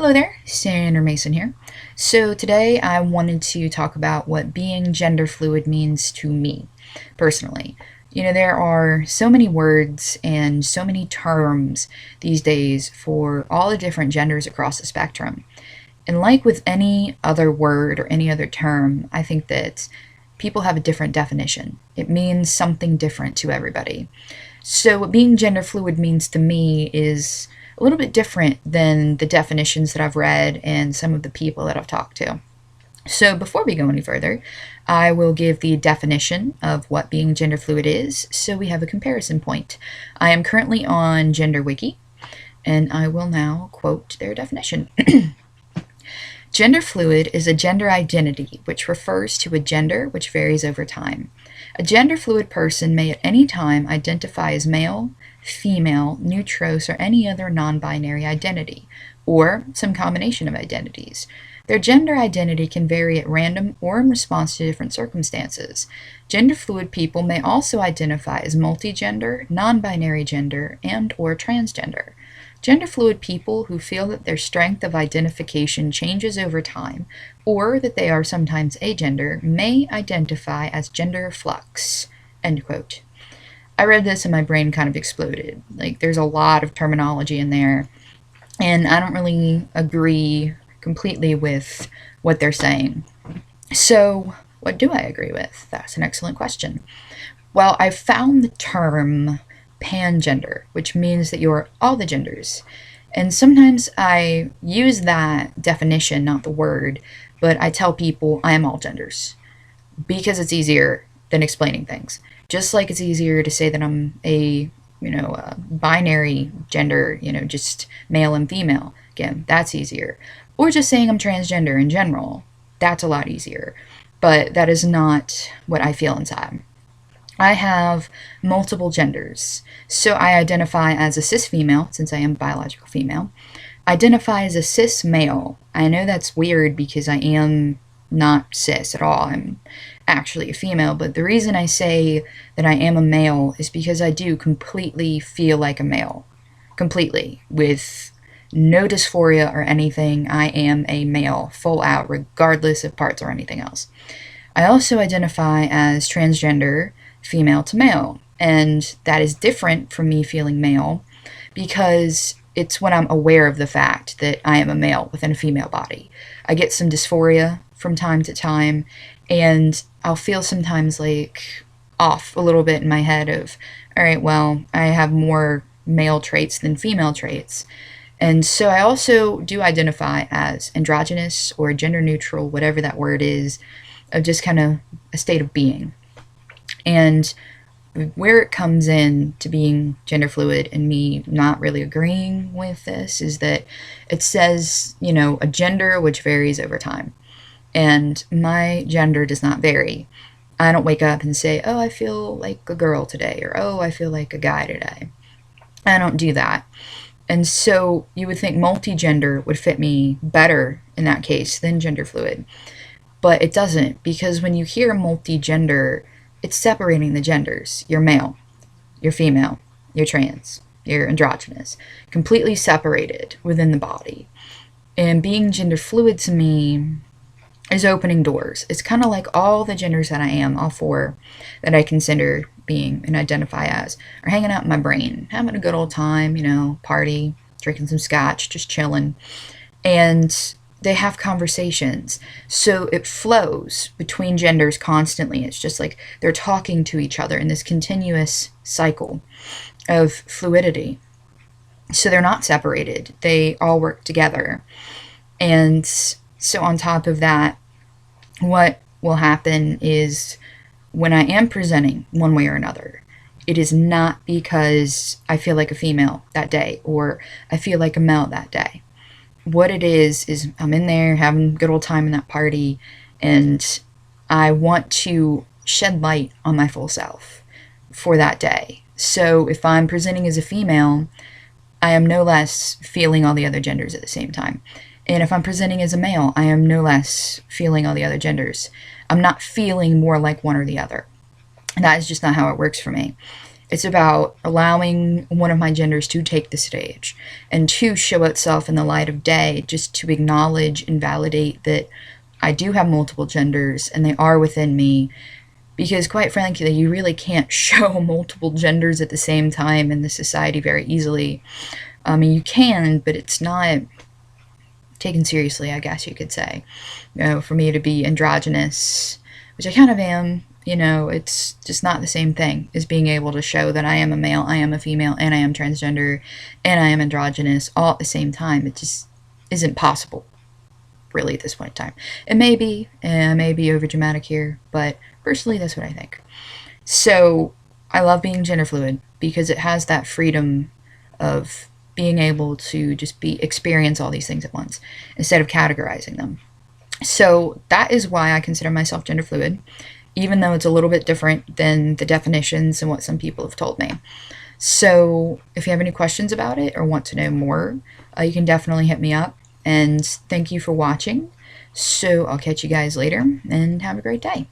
Hello there, Senator Mason here. So today I wanted to talk about what being gender fluid means to me, personally. There are so many words and so many terms these days for all the different genders across the spectrum. And like with any other word or any other term, I think that people have a different definition. It means something different to everybody. So what being gender fluid means to me is a little bit different than the definitions that I've read and some of the people that I've talked to. So before we go any further, I will give the definition of what being gender fluid is so we have a comparison point. I am currently on Gender Wiki, and I will now quote their definition. Gender fluid is a gender identity which refers to a gender which varies over time. A gender fluid person may at any time identify as male, female, neutros, or any other non-binary identity, or some combination of identities. Their gender identity can vary at random or in response to different circumstances. Gender fluid people may also identify as multigender, non-binary gender, and/or transgender. Gender fluid people who feel that their strength of identification changes over time, or that they are sometimes agender, may identify as gender flux. End quote. I read this and my brain kind of exploded. There's a lot of terminology in there, and I don't really agree completely with what they're saying. So, what do I agree with? That's an excellent question. Well, I found the term pangender, which means that you're all the genders. And sometimes I use that definition, not the word, but I tell people I am all genders because it's easier than explaining things. Just like it's easier to say that I'm a binary gender, just male and female. Again, that's easier. Or just saying I'm transgender in general. That's a lot easier. But that is not what I feel inside. I have multiple genders. So I identify as a cis female, since I am a biological female. Identify as a cis male. I know that's weird because I am not cis at all. I'm actually a female, but the reason I say that I am a male is because I do completely feel like a male. Completely. With no dysphoria or anything, I am a male, full out, regardless of parts or anything else. I also identify as transgender, female to male, and that is different from me feeling male because it's when I'm aware of the fact that I am a male within a female body. I get some dysphoria from time to time, and I'll feel sometimes off a little bit in my head of, all right, well, I have more male traits than female traits. And so I also do identify as androgynous or gender neutral, whatever that word is, of just kind of a state of being. And where it comes in to being gender fluid and me not really agreeing with this is that it says, a gender which varies over time. And my gender does not vary. I don't wake up and say, oh, I feel like a girl today, or oh, I feel like a guy today. I don't do that. And so you would think multigender would fit me better in that case than gender fluid. But it doesn't, because when you hear multigender, it's separating the genders. You're male, you're female, you're trans, you're androgynous. Completely separated within the body. And being gender fluid to me is opening doors. It's kind of like all the genders that I am, all four that I consider being and identify as, are hanging out in my brain, having a good old time, party, drinking some scotch, just chilling. And they have conversations. So it flows between genders constantly. It's just like they're talking to each other in this continuous cycle of fluidity. So they're not separated. They all work together. And so on top of that, what will happen is when I am presenting one way or another, it is not because I feel like a female that day or I feel like a male that day. What it is I'm in there having a good old time in that party, and I want to shed light on my full self for that day. So if I'm presenting as a female, I am no less feeling all the other genders at the same time. And if I'm presenting as a male, I am no less feeling all the other genders. I'm not feeling more like one or the other. And that is just not how it works for me. It's about allowing one of my genders to take the stage and to show itself in the light of day, just to acknowledge and validate that I do have multiple genders and they are within me. Because quite frankly, you really can't show multiple genders at the same time in this society very easily. I mean, you can, but it's not taken seriously, I guess you could say. You know, for me to be androgynous, which I kind of am, you know, it's just not the same thing as being able to show that I am a male, I am a female, and I am transgender, and I am androgynous all at the same time. It just isn't possible, really, at this point in time. It may be, and I may be over dramatic here, but personally, that's what I think. So, I love being gender fluid because it has that freedom of being able to just experience all these things at once instead of categorizing them. So that is why I consider myself gender fluid, even though it's a little bit different than the definitions and what some people have told me. So if you have any questions about it or want to know more, you can definitely hit me up. And thank you for watching. So I'll catch you guys later and have a great day.